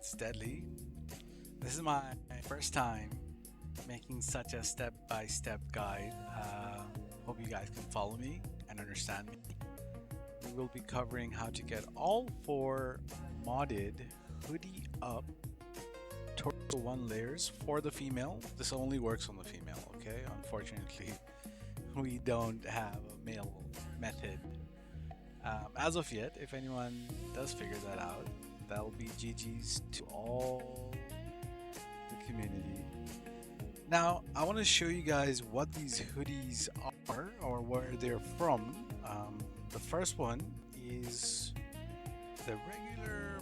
It's deadly. This is my first time making such a step-by-step guide. Hope you guys can follow me and understand me. We will be covering how to get all 4 modded hoodie up torso 1 layers for the female. This only works on the female, okay? Unfortunately, we don't have a male method. As of yet, if anyone does figure that out, that'll be GG's to all the community. Now, I want to show you guys what these hoodies are or where they're from. The first one is the regular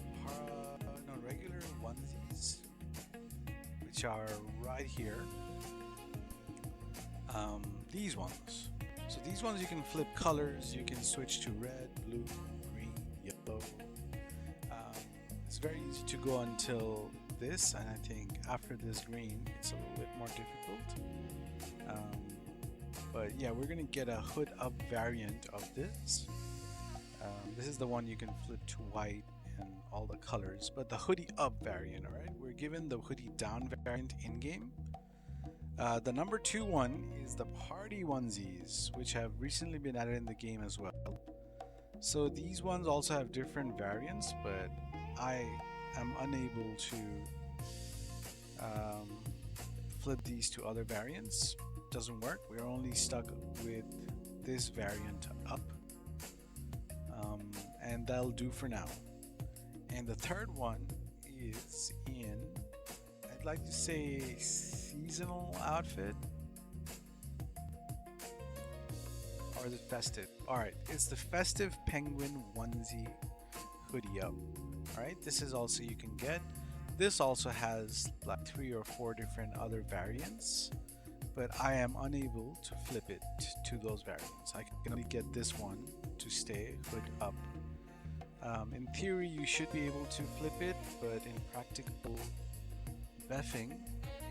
onesies, which are right here. These ones. So these ones you can flip colors. You can switch to red, blue, green, yellow. It's very easy to go until this, and I think after this green it's a little bit more difficult. But yeah, we're gonna get a hood up variant of this. This is the one you can flip to white and all the colors, but the hoodie up variant, all right? We're given the hoodie down variant in game. The number 2 one is the party onesies, which have recently been added in the game as well. So these ones also have different variants, but I am unable to flip these to other variants. Doesn't work. We're only stuck with this variant up, and that'll do for now. And the third one is in, I'd like to say, seasonal outfit, or is it festive? Alright, it's the festive penguin onesie hoodie up. Alright, this is also you can get. This also has like 3 or 4 different other variants, but I am unable to flip it to those variants. I can only get this one to stay hood up. In theory, you should be able to flip it, but in practical BEFFing,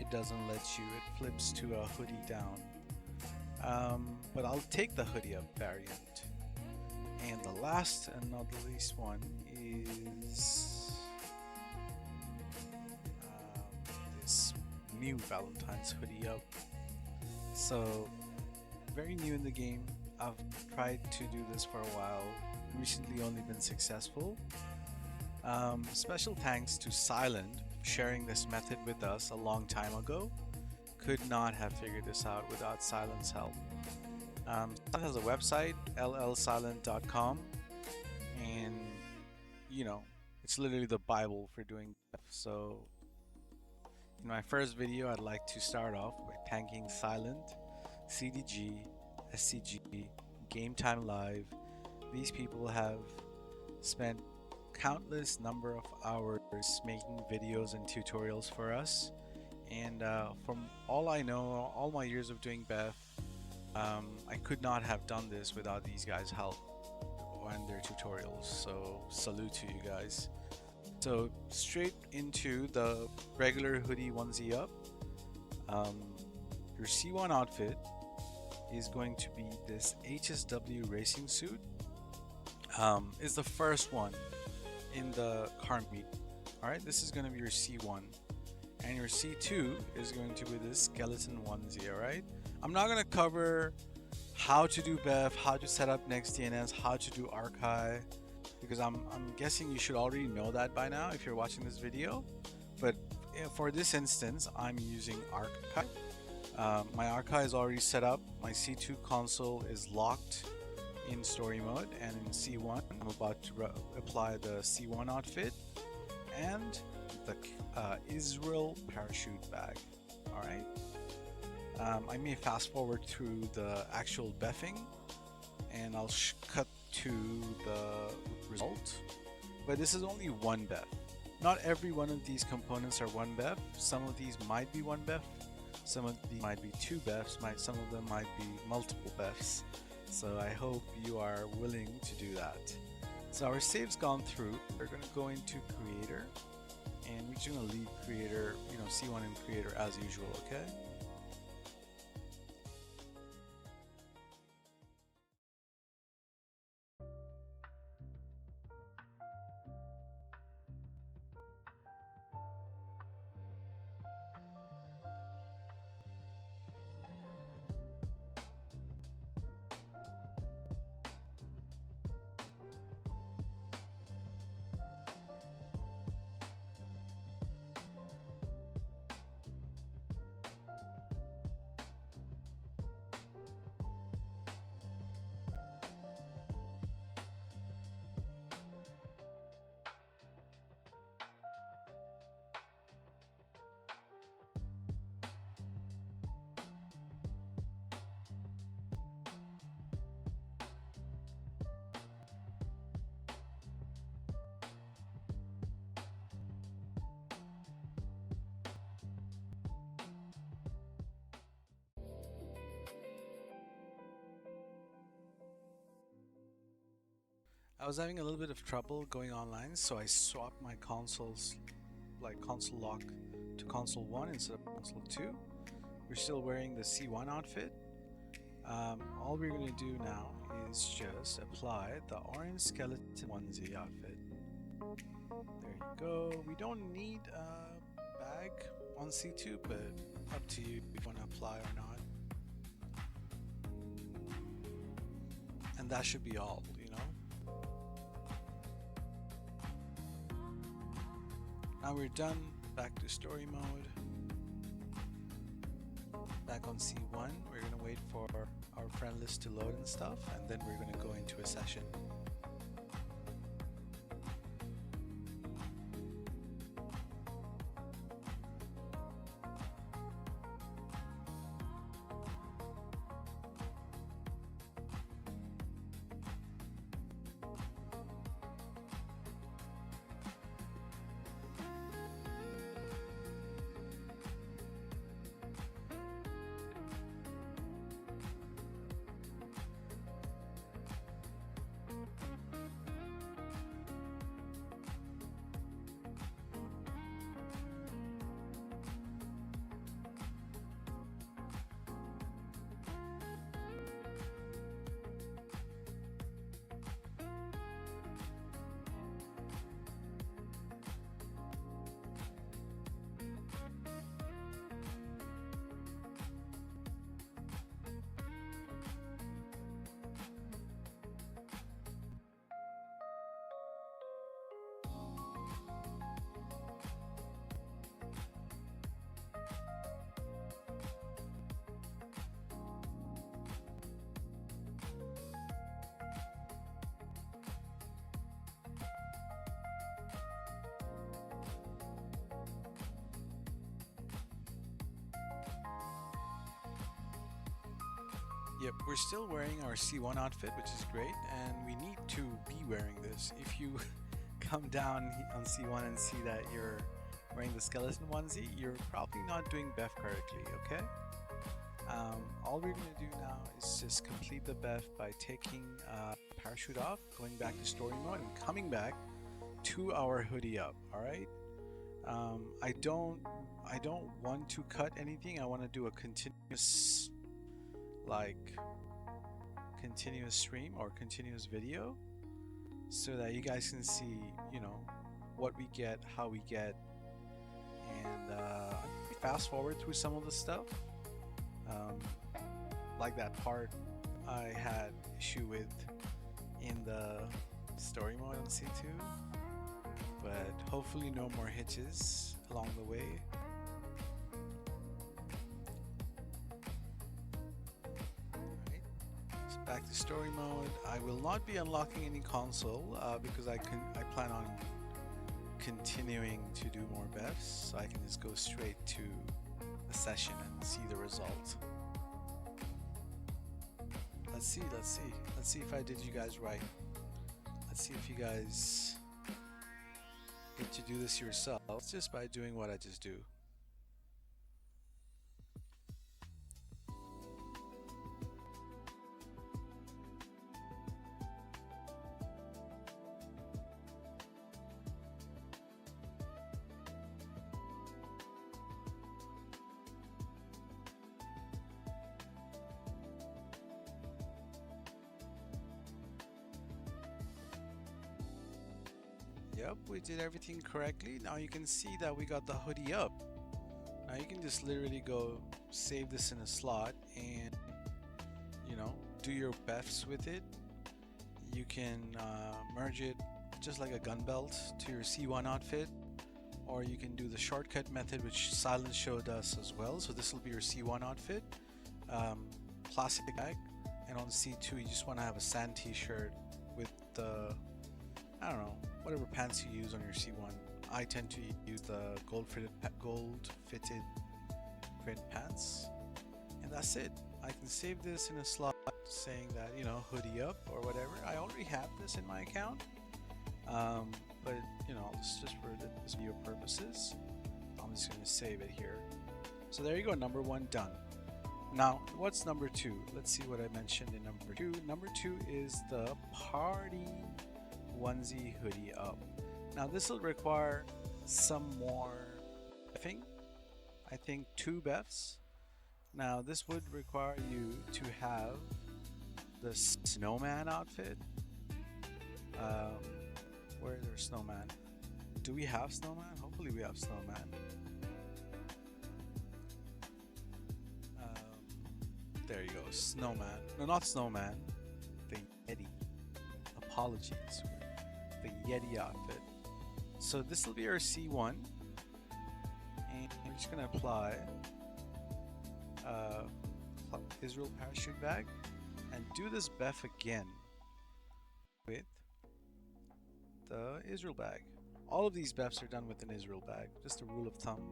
it doesn't let you. It flips to a hoodie down. But I'll take the hoodie up variant. And the last and not the least one is this new Valentines Hoodie Up. So, very new in the game. I've tried to do this for a while. Recently only been successful. Special thanks to Silxnt sharing this method with us a long time ago. Could not have figured this out without Silxnt's help. Silxnt has a website, llsilent.com, and you know, it's literally the Bible for doing BEFF. So in my first video, I'd like to start off by thanking Silxnt, CDG, SCG, Game Time Live. These people have spent countless number of hours making videos and tutorials for us, and from all I know, all my years of doing BEFF, I could not have done this without these guys' help and their tutorials. So salute to you guys. So straight into the regular hoodie onesie up. Your C1 outfit is going to be this HSW racing suit. Is the first one in the car meet. Alright, this is going to be your C1. And your C2 is going to be this skeleton onesie, alright? I'm not going to cover how to do BEFF, how to set up Next Dns, how to do Arcai, because I'm guessing you should already know that by now if you're watching this video. But for this instance, I'm using Arcai. My Arcai is already set up. My C2 console is locked in story mode, and in C1 I'm about to apply the C1 outfit and the Israel parachute bag. Alright, I may fast forward through the actual BEFFing and I'll cut to the result, but this is only one BEFF. Not every one of these components are one BEFF. Some of these might be one BEFF, some of these might be 2 BEFFs, some of them might be multiple BEFFs. So I hope you are willing to do that. So our save's gone through. We're going to go into creator, and we're just going to leave creator, C1 in creator as usual, okay? was having a little bit of trouble going online, so I swapped my consoles, like console lock, to console 1 instead of console 2. We're still wearing the C1 outfit. All we're going to do now is just apply the orange skeleton onesie outfit. There you go. We don't need a bag on C2, but up to you if you want to apply or not. And that should be all, you know. Now we're done. Back to story mode. Back on C1, we're going to wait for our friend list to load and stuff, and then we're going to go into a session. Yep, we're still wearing our C1 outfit, which is great, and we need to be wearing this. If you come down on C1 and see that you're wearing the skeleton onesie, you're probably not doing BEFF correctly, okay? All we're going to do now is just complete the BEFF by taking parachute off, going back to story mode, and coming back to our hoodie up, alright? I don't want to cut anything. I want to do a continuous stream or continuous video so that you guys can see, you know, what we get, how we get, and fast forward through some of the stuff, like that part I had issue with in the story mode on C2, but hopefully no more hitches along the way. Back to story mode. I will not be unlocking any console because I plan on continuing to do more BEFs, so I can just go straight to a session and see the result. Let's see if I did you guys right. Let's see if you guys get to do this yourselves just by doing what I just do. Yep, we did everything correctly. Now you can see that we got the hoodie up. Now you can just literally go save this in a slot and, you know, do your BEFs with it. You can merge it just like a gun belt to your C1 outfit, or you can do the shortcut method, which Silxnt showed us as well. So this will be your C1 outfit, plastic bag, and on C2 you just want to have a sand t-shirt with the, I don't know, whatever pants you use on your C1. I tend to use the gold fitted print pants, and that's it. I can save this in a slot saying that, you know, hoodie up or whatever. I already have this in my account, but you know, it's just for this video purposes. I'm just going to save it here. So there you go, number 1 done. Now, what's number 2? Let's see what I mentioned in number 2. Number 2 is the party Onesie Hoodie Up. Now this will require some more BEFFing. I think 2 BEFs. Now this would require you to have the snowman outfit. Where is our snowman? Do we have snowman? Hopefully we have snowman. There you go, snowman. No, not snowman. The Yeti. Apologies. The Yeti outfit. So this will be our C1. And I'm just gonna apply Israel parachute bag and do this BEFF again with the Israel bag. All of these BEFs are done with an Israel bag, just a rule of thumb.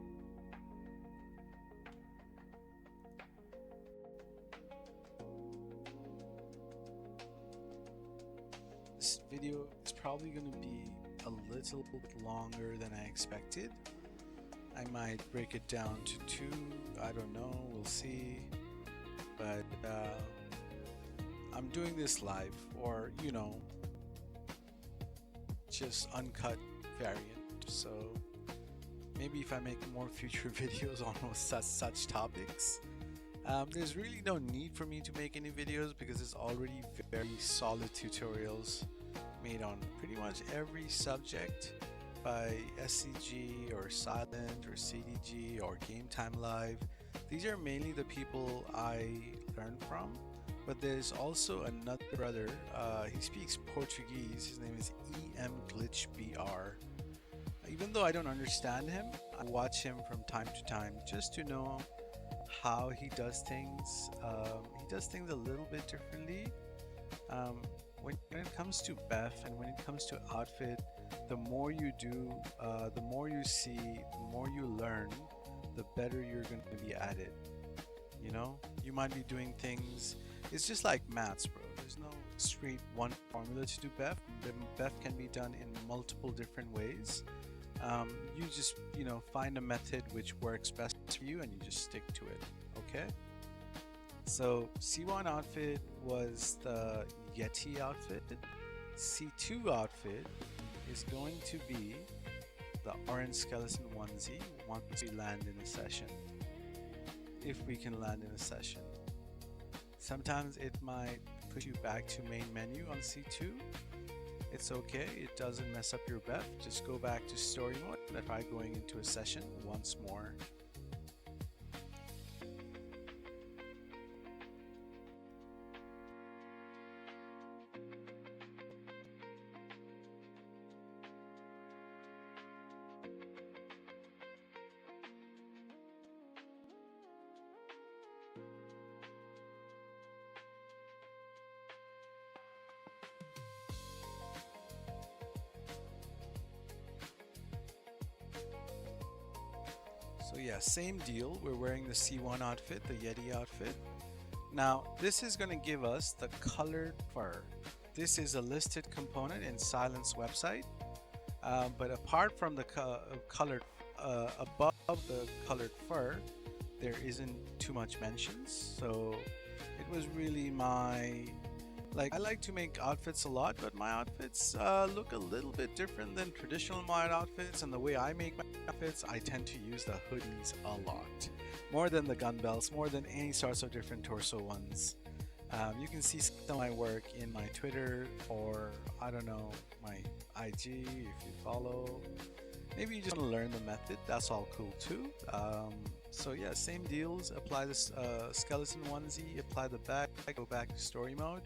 This video is probably going to be a little bit longer than I expected. I might break it down to 2, I don't know, we'll see. But I'm doing this live, or you know, just uncut variant. So maybe if I make more future videos on such topics, there's really no need for me to make any videos because there's already very solid tutorials made on pretty much every subject by SCG or Silxnt or CDG or Game Time Live. These are mainly the people I learned from, but there's also another brother, he speaks Portuguese, his name is EMGlitchBR. Even though I don't understand him, I watch him from time to time just to know how he does things. He does things a little bit differently. When it comes to BEFF and when it comes to outfit, the more you do, the more you see, the more you learn, the better you're going to be at it. You know, you might be doing things, it's just like maths, bro. There's no straight one formula to do BEFF. BEFF can be done in multiple different ways. You just, you know, find a method which works best for you and you just stick to it. Okay, so C1 outfit was the Yeti outfit. C2 outfit is going to be the orange skeleton onesie once we land in a session, if we can land in a session. Sometimes it might put you back to main menu on C2. It's okay, it doesn't mess up your BEFF. Just go back to story mode and try going into a session once more. So yeah, same deal. We're wearing the C1 outfit, the Yeti outfit. Now, this is going to give us the colored fur. This is a listed component in Silxnt's website. But apart from the colored, above the colored fur, there isn't too much mentions. So it was really my, I like to make outfits a lot, but my outfits look a little bit different than traditional mod outfits. And the way I make my outfits, I tend to use the hoodies a lot, more than the gun belts, more than any sorts of different torso ones. You can see some of my work in my Twitter, or I don't know, my IG if you follow. Maybe you just want to learn the method, that's all cool too. So yeah, same deals. Apply this skeleton onesie, apply the bag, go back to story mode,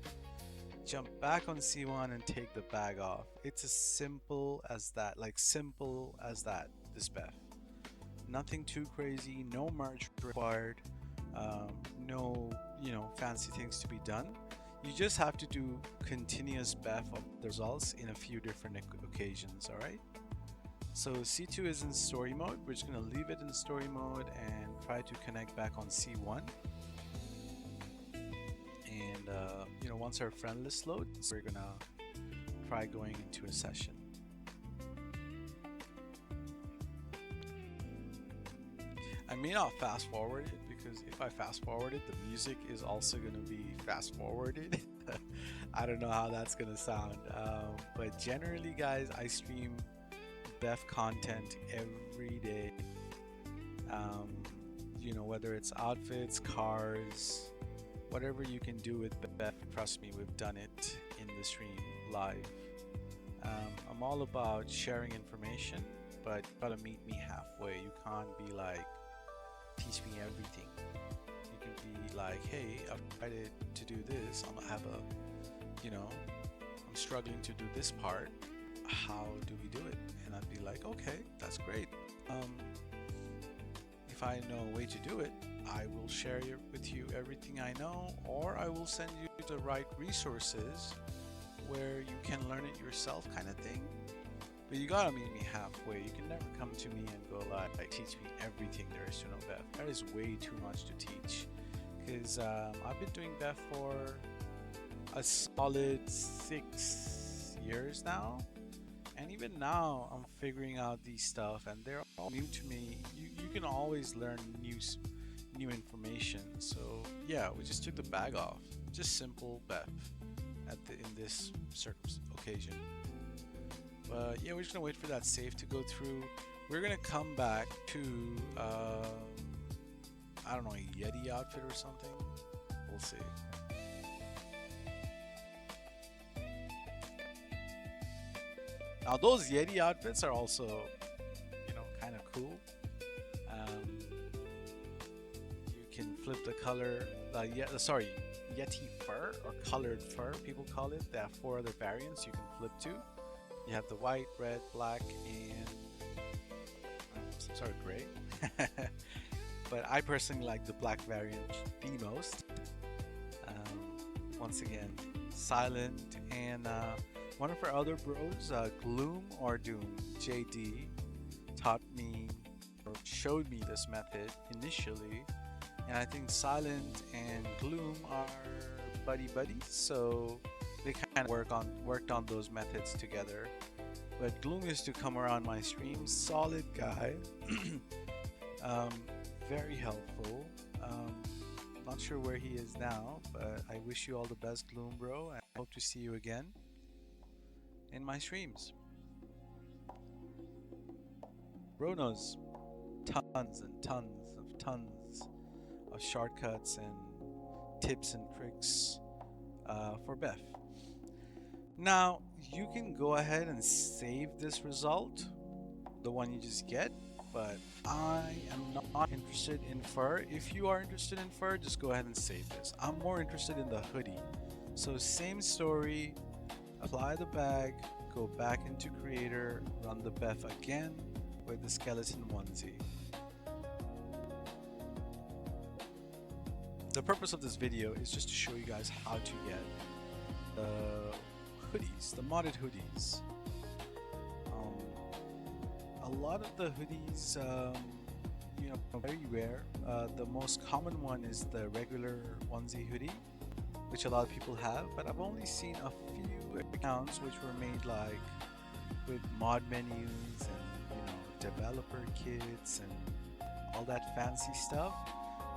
jump back on C1 and take the bag off. It's as simple as that, simple as that, this BEFF. Nothing too crazy, no merch required, no, fancy things to be done. You just have to do continuous BEFF of the results in a few different occasions, alright? So C2 is in story mode. We're just going to leave it in story mode and try to connect back on C1. And once our friend list loads, we're gonna try going into a session. I may not fast forward it, because if I fast forward it, the music is also gonna be fast forwarded. I don't know how that's gonna sound. But generally, guys, I stream BEFF content every day. Um, you know, whether it's outfits, cars, whatever you can do with BEFF, trust me, we've done it in the stream live. I'm all about sharing information, but you gotta meet me halfway. You can't be like, teach me everything. You can be like, hey, I've tried to do this. I have a, you know, I'm struggling to do this part. How do we do it? And I'd be like, okay, that's great. If I know a way to do it, I will share with you everything I know, or I will send you the right resources where you can learn it yourself, kind of thing. But you gotta meet me halfway. You can never come to me and go like teach me everything there is to know BEFF. That is way too much to teach, because I've been doing BEFF for a solid 6 years now, and even now I'm figuring out these stuff, and they're all new to me. You can always learn new information. So yeah, we just took the bag off. Just simple BEFF in this occasion. But yeah, we're just gonna wait for that save to go through. We're gonna come back to I don't know, a Yeti outfit or something. We'll see. Now those Yeti outfits are also, you know, kind of cool. You can flip the color. Yeti fur or colored fur, people call it. There are 4 other variants you can flip to. You have the white, red, black, and some sort of gray. But I personally like the black variant the most. Once again, Silxnt, and one of our other bros, Gloom or Doom, JD, taught me or showed me this method initially. And I think Silxnt and Gloom are buddies, so they kind of worked on those methods together. But Gloom used to come around my stream, solid guy, very helpful. Not sure where he is now, but I wish you all the best, Gloom bro, and I hope to see you again in my streams. Bro knows tons and tons of shortcuts and tips and tricks for BEFF. Now you can go ahead and save this result, the one you just get, but I am not interested in fur. If you are interested in fur, just go ahead and save this. I'm more interested in the hoodie. So same story, apply the bag, go back into creator, run the BEFF again with the skeleton onesie. The purpose of this video is just to show you guys how to get the hoodies, the modded hoodies. A lot of the hoodies, you know, very rare. The most common one is the regular onesie hoodie, which a lot of people have, but I've only seen a few accounts which were made like with mod menus and, you know, developer kits and all that fancy stuff.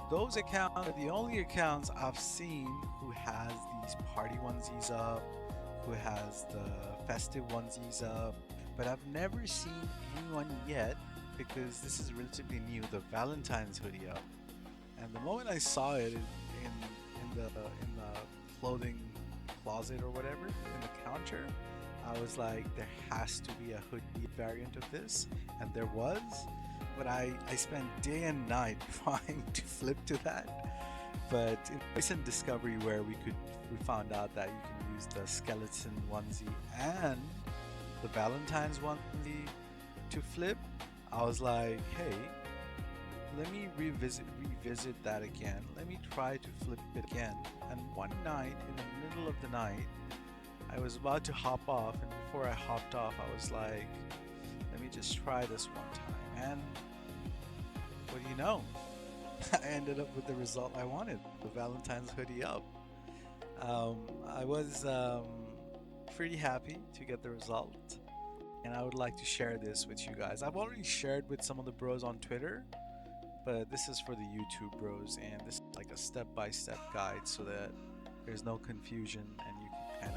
Those accounts are the only accounts I've seen who has these party onesies up, who has the festive onesies up, but I've never seen anyone yet, because this is relatively new, the Valentines Hoodie Up. And the moment I saw it in the clothing closet or whatever, in the counter, I was like, there has to be a hoodie variant of this, and there was. But I spent day and night trying to flip to that. But in recent discovery where we found out that you can use the skeleton onesie and the Valentine's onesie to flip, I was like, hey, let me revisit that again. Let me try to flip it again. And one night, in the middle of the night, I was about to hop off, and before I hopped off, I was like, let me just try this one time. And what do you know? I ended up with the result I wanted, the Valentine's Hoodie Up. I was pretty happy to get the result, and I would like to share this with you guys. I've already shared with some of the bros on Twitter, but this is for the YouTube bros, and this is like a step-by-step guide so that there's no confusion and you can kind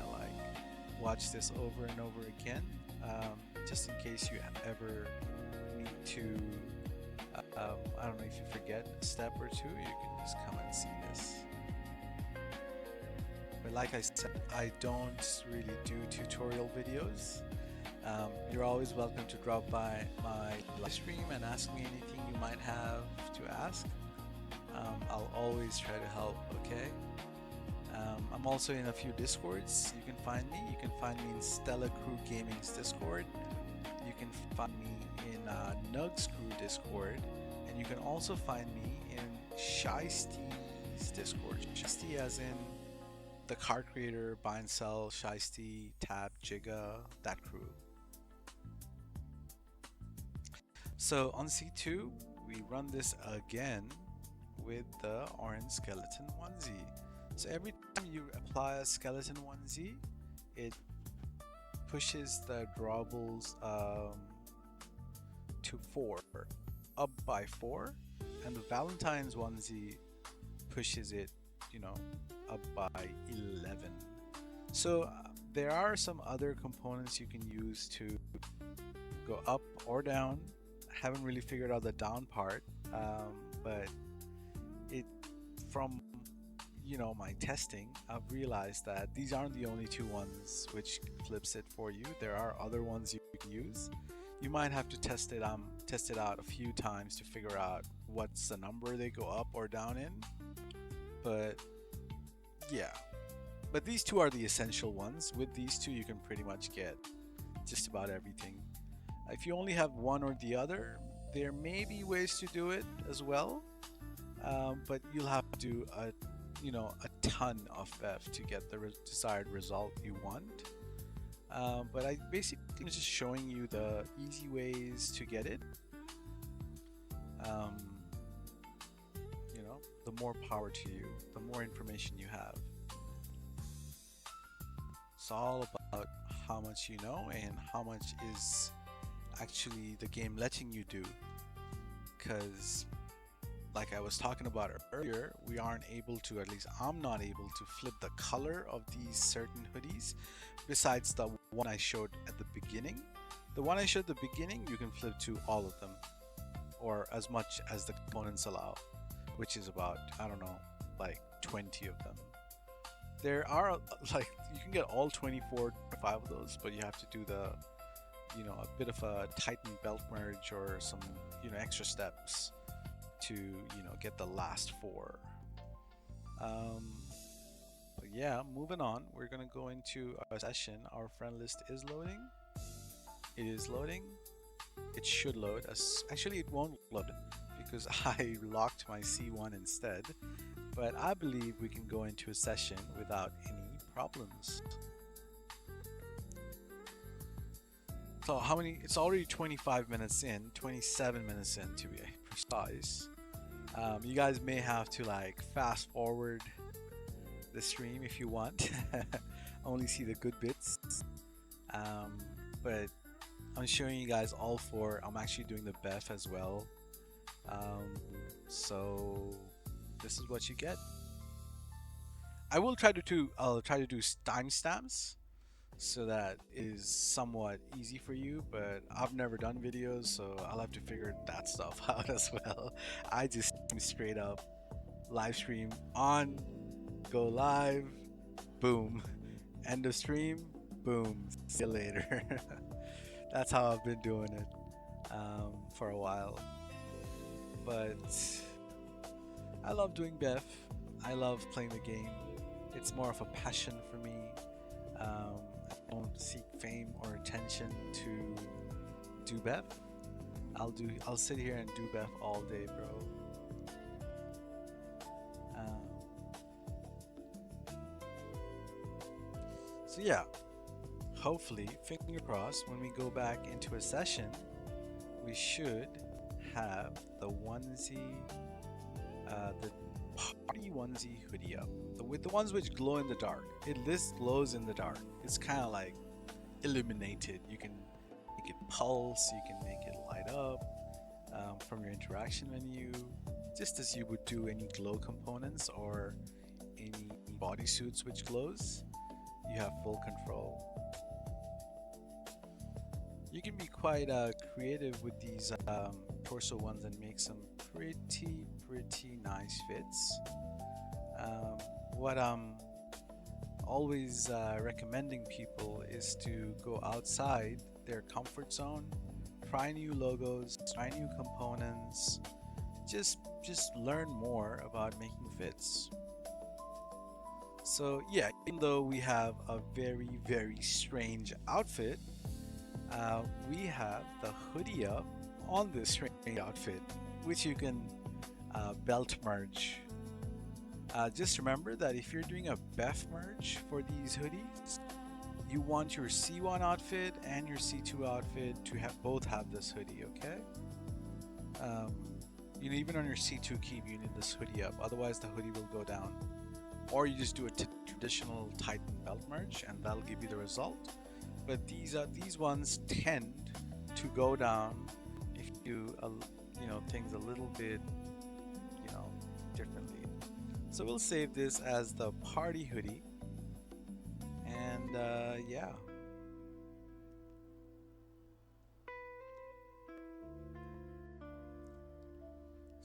watch this over and over again, just in case you ever need to, I don't know, if you forget a step or two, you can just come and see this. But like I said, I don't really do tutorial videos. You're always welcome to drop by my live stream and ask me anything you might have to ask. I'll always try to help, okay? I'm also in a few Discords. You can find me. You can find me in Stella Crew Gaming's Discord. You can find me in Nugzz Crew Discord. And you can also find me in Shiesty's Discord. Shiesty as in the card creator, buy and sell, Shiesty, Tab, Jigga, that crew. So on C2, we run this again with the orange skeleton onesie. So every time you apply a skeleton onesie, it pushes the drawables to 4, up by 4, and the Valentine's onesie pushes it, you know, up by 11. So there are some other components you can use to go up or down. Haven't really figured out the down part, but from my testing, I've realized that these aren't the only two ones which flips it for you. There are other ones you can use. You might have to test it out a few times to figure out what's the number they go up or down in. But yeah, but these two are the essential ones. With these two, you can pretty much get just about everything. If you only have one or the other, there may be ways to do it as well, but you'll have to do a ton of BEFF to get the desired result you want. But I basically am just showing you the easy ways to get it. The more power to you, the more information you have. It's all about how much you know and how much is actually the game letting you do. Because like I was talking about earlier, we aren't able to, at least I'm not able to flip the color of these certain hoodies besides the one I showed at the beginning. The one I showed at the beginning, you can flip to all of them, or as much as the components allow, which is about, I don't know, like 20 of them. There are, like, you can get all 24, 25 of those, but you have to do the, a bit of a tighten belt merge or some, extra steps to, get the last 4. But yeah, moving on, we're gonna go into our session. Our friend list is loading. It is loading. It should load. Actually, it won't load because I locked my C1 instead. But I believe we can go into a session without any problems. So how many? It's already 25 minutes in, 27 minutes in to be precise. You guys may have to like fast forward the stream if you want. Only see the good bits. But I'm showing you guys all 4. I'm actually doing the BEFF as well. So this is what you get. I'll try to do timestamps so that is somewhat easy for you, but I've never done videos, so I'll have to figure that stuff out as well. I just straight up live stream on, go live, boom, end of stream, boom, see you later. That's how I've been doing it for a while. But I love doing BEFF. I love playing the game. It's more of a passion for me. I don't seek fame or attention to do BEFF. I'll sit here and do BEFF all day, bro. So yeah, hopefully, finger crossed, when we go back into a session, we should have the onesie, the party onesie hoodie up, with the ones which glow in the dark. This glows in the dark. It's kind of like illuminated. You can make it pulse, you can make it light up from your interaction menu, just as you would do any glow components or any bodysuits which glows. you have full control. You can be quite creative with these torso ones and make some pretty nice fits. What I'm always recommending people is to go outside their comfort zone, try new logos, try new components, just learn more about making fits. So yeah, even though we have a very strange outfit, we have the hoodie up on this strange outfit, which you can belt merge. Just remember that if you're doing a BEFF merge for these hoodies, you want your C1 outfit and your C2 outfit to both have this hoodie, okay? You know, even on your C2 keep, you need this hoodie up, otherwise the hoodie will go down. Or you just do a traditional Titan belt merge, and that'll give you the result. But these ones tend to go down if you you know, things a little bit, you know, differently. So we'll save this as the party hoodie, and yeah.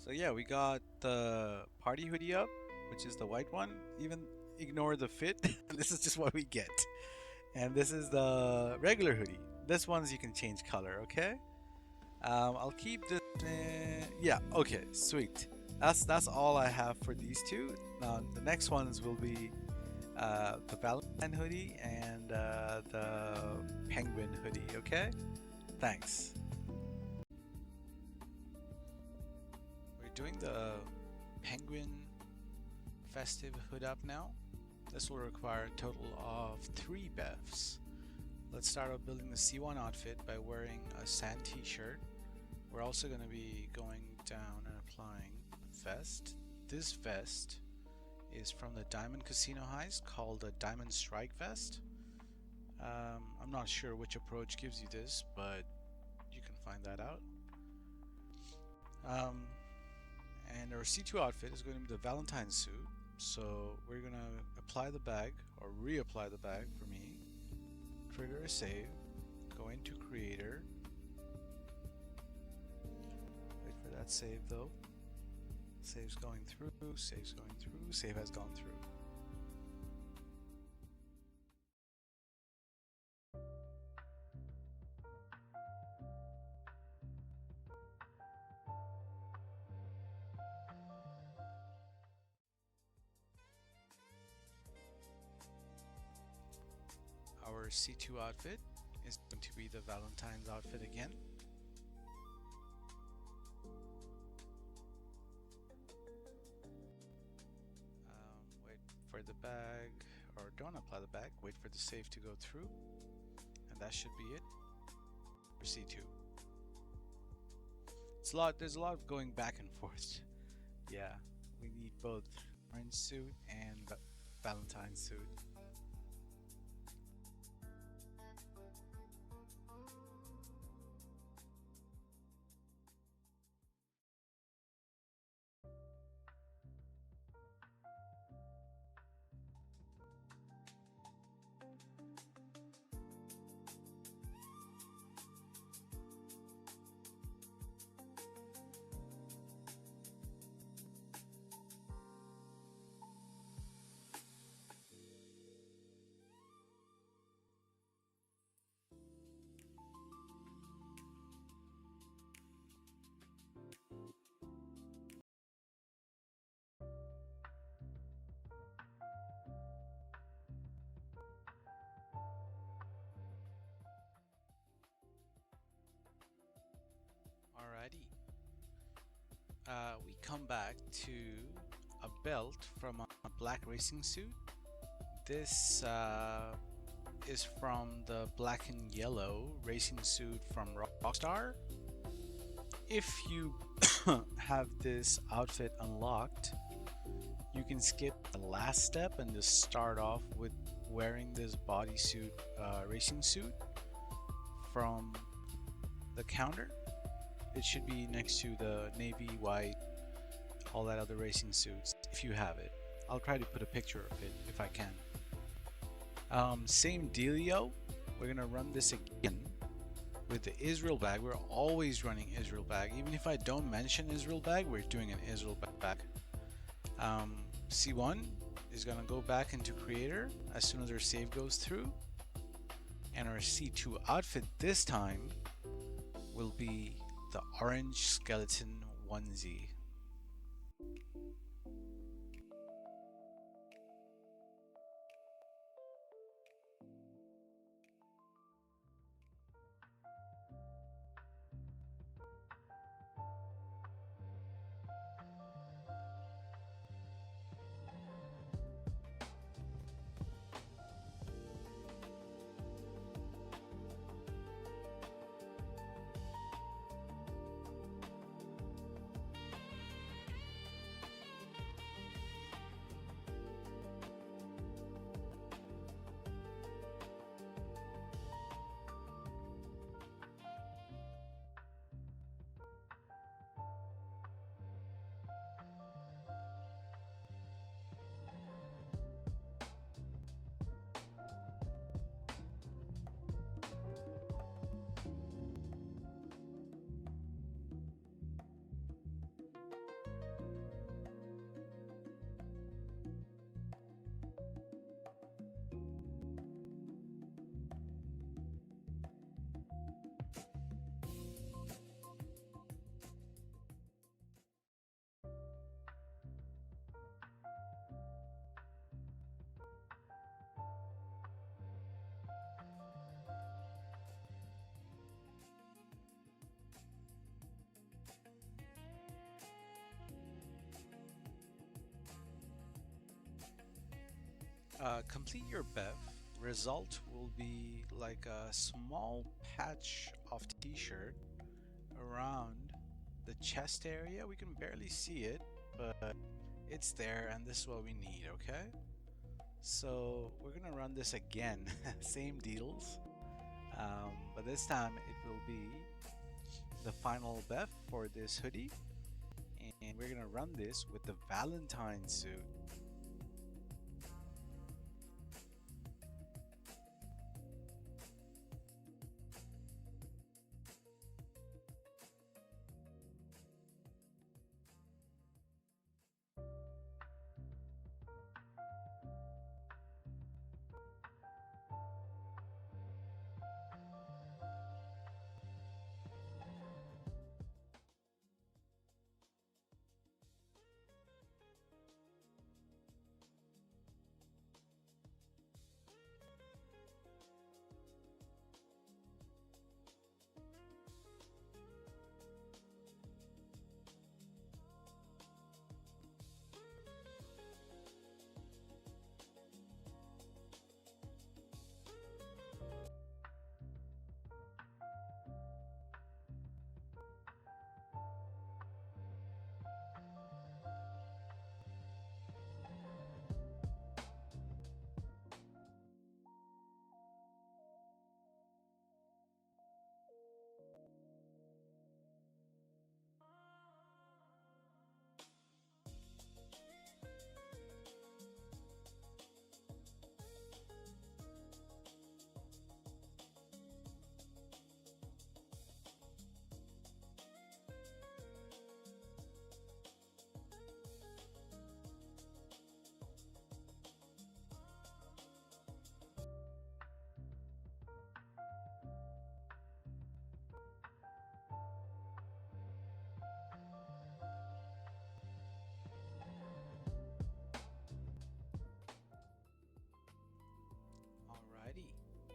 So yeah, we got the party hoodie up, which is the white one. Even ignore the fit. This is just what we get. And this is the regular hoodie. This one's you can change color, okay? I'll keep this. Yeah, okay, sweet. That's all I have for these two. Now the next ones will be the Valentine hoodie and the penguin hoodie. Okay, thanks. We're doing the penguin festive hood up now. This will require a total of 3 BEFFs. Let's start out building the C1 outfit by wearing a sand t-shirt. We're also going to be going down and applying vest. This vest is from the Diamond Casino Heist called a Diamond Strike vest. I'm not sure which approach gives you this, but you can find that out. And our C2 outfit is going to be the Valentine's suit. So we're going to apply the bag, or reapply the bag for me. Trigger a save, go into creator. Wait for that save though. Save's going through, save's going through, save has gone through. Our C2 outfit is going to be the Valentine's outfit again. Wait for the bag, or don't apply the bag, wait for the save to go through, and that should be it for C2. There's a lot of going back and forth. Yeah, we need both orange suit and Valentine's suit. Alrighty. We come back to a belt from a black racing suit. This is from the black and yellow racing suit from Rockstar. If you have this outfit unlocked, you can skip the last step and just start off with wearing this bodysuit racing suit from the counter. It should be next to the navy, white, all that other racing suits, if you have it. I'll try to put a picture of it if I can. Same dealio. We're gonna run this again with the Israel bag. We're always running Israel bag. Even if I don't mention Israel bag, we're doing an Israel bag. C1 is gonna go back into creator as soon as our save goes through. And our C2 outfit this time will be the orange skeleton onesie. Complete your BEFF. Result will be like a small patch of t-shirt around the chest area. We can barely see it, but it's there, and this is what we need, okay? So we're gonna run this again. Same deals, but this time it will be the final BEFF for this hoodie, and we're gonna run this with the Valentine suit.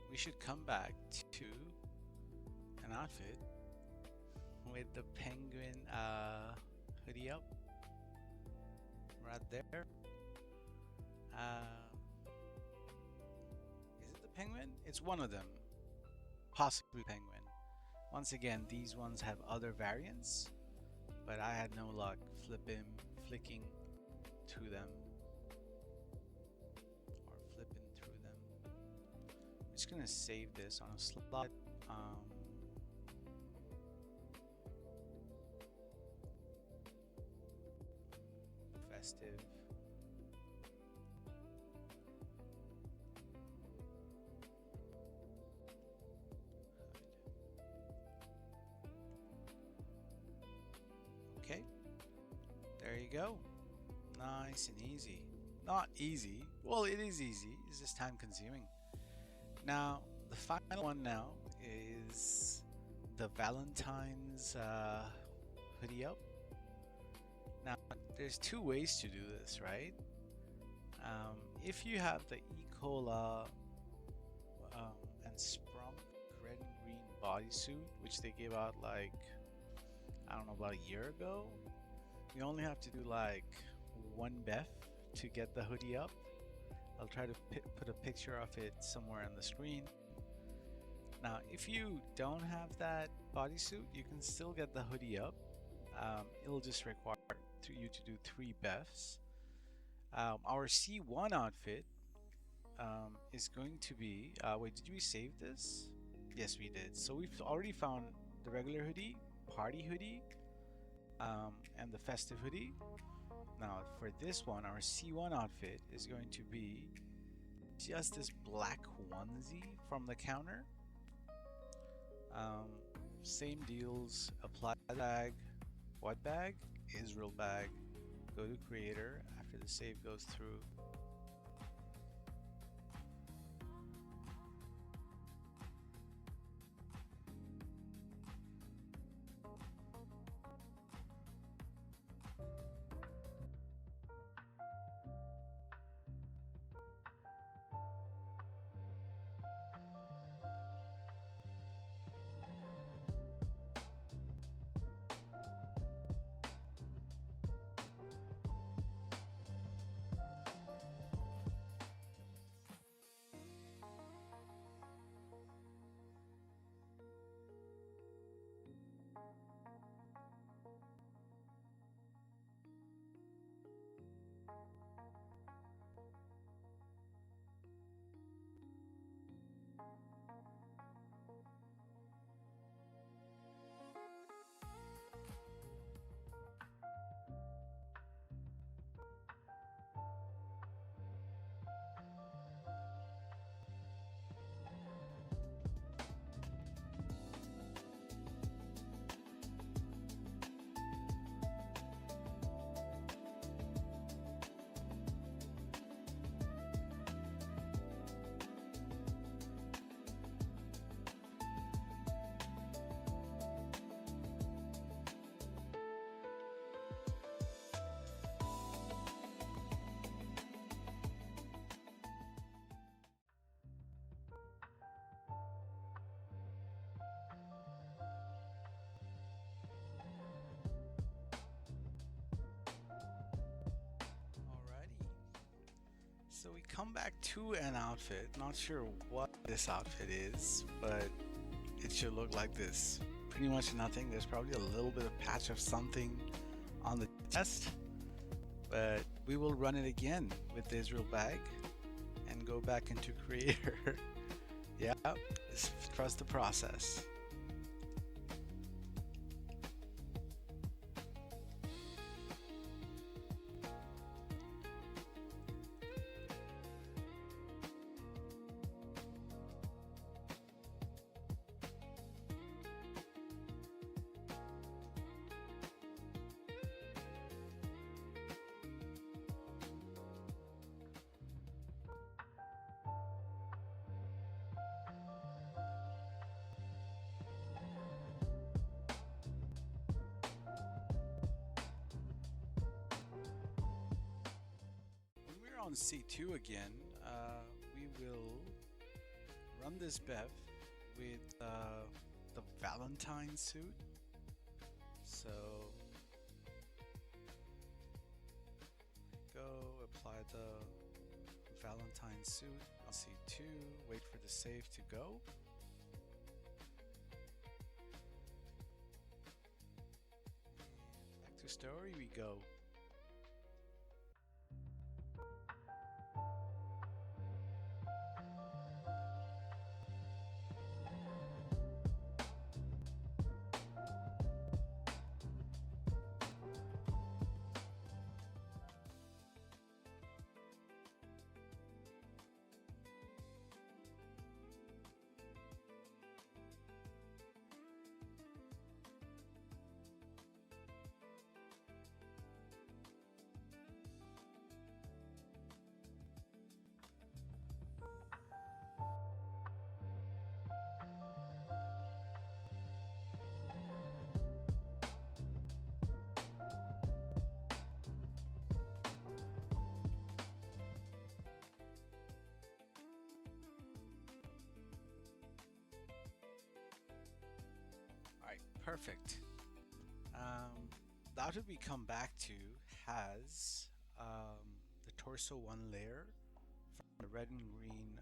We should come back to an outfit with the penguin hoodie up right there. Is it the penguin? It's one of them, possibly penguin. Once again, these ones have other variants, but I had no luck flicking to them. Just gonna save this on a slot. Festive. you go. Nice and easy. Not easy. Well, it is easy. It's just time consuming. Now, the final one now is the Valentines Hoodie Up. Now, there's two ways to do this, right? If you have the E-Cola and Sprung red and green bodysuit, which they gave out like, I don't know, about a year ago, you only have to do like one BEFF to get the hoodie up. I'll try to put a picture of it somewhere on the screen. Now, if you don't have that bodysuit, you can still get the hoodie up. It'll just require you to do 3 BEFFs. Our C1 outfit is going to be, wait, did we save this? Yes, we did. So we've already found the regular hoodie, party hoodie, and the festive hoodie. Now for this one, our C1 outfit is going to be just this black onesie from the counter. Same deals apply. Bag, what bag? Israel bag. Go to creator after the save goes through. So we come back to an outfit, not sure what this outfit is, but it should look like this. Pretty much nothing. There's probably a little bit of patch of something on the chest, but we will run it again with the Israel bag and go back into creator. Yeah, just trust the process. On C2 again, we will run this BEFF with the Valentine suit. So go apply the Valentine suit on C2, wait for the save to go. Back to story we go. Perfect. The outfit we come back to has the torso one layer from the red and green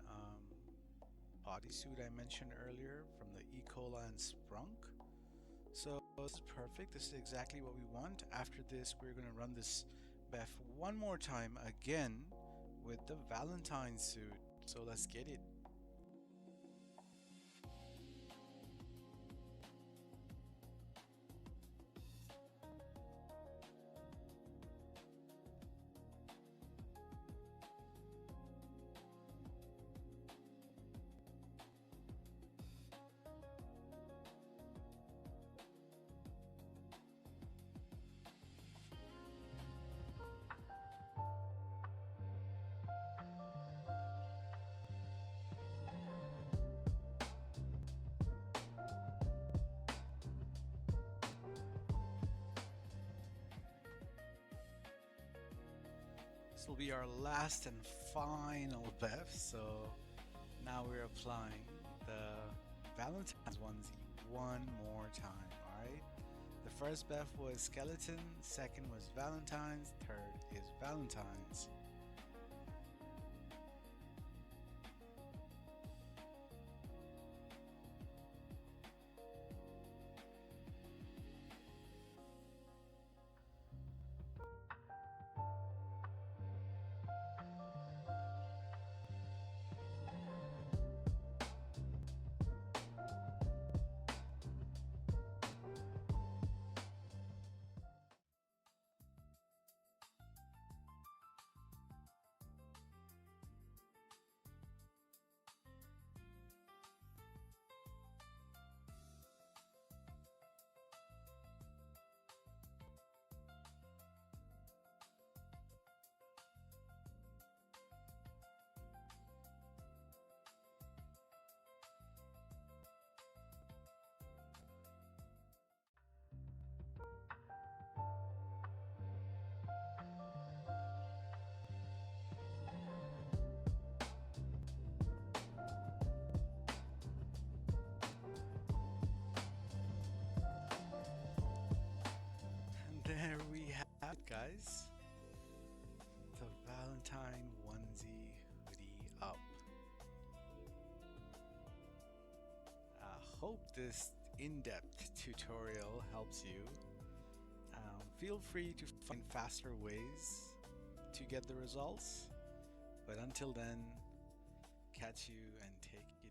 bodysuit I mentioned earlier from the E. coli and Sprunk. So this is perfect. This is exactly what we want. After this, we're going to run this BEFF one more time again with the Valentine suit. So let's get it. This will be our last and final BEFF, so now we're applying the Valentine's onesie one more time, alright? The first BEFF was skeleton, second was Valentine's, third is Valentine's. There we have it, guys. The Valentine onesie hoodie up. I hope this in-depth tutorial helps you. Feel free to find faster ways to get the results. But until then, catch you and take care.